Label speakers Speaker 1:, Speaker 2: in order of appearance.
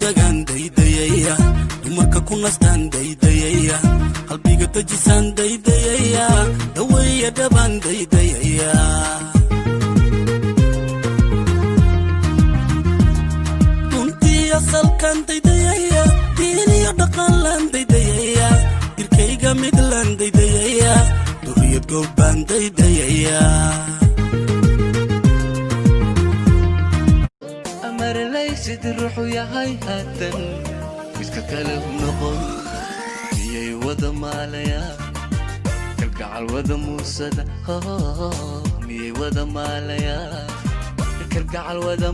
Speaker 1: dagan daydayaya dumarka ku nastaan daydayaya qalbiga tajisan daydayaya dawaya dhaban daydayaya duntiya salkan daydayaya diiniya dhaqan lan daydayaya dirkayga midlan daydayaya duriyad goobaan daydayaya
Speaker 2: sid ruuxu yahay haatan iska kale noqon miyay wada maalaya kalgacal wada muusada miyay wada maalaya kalgacal wada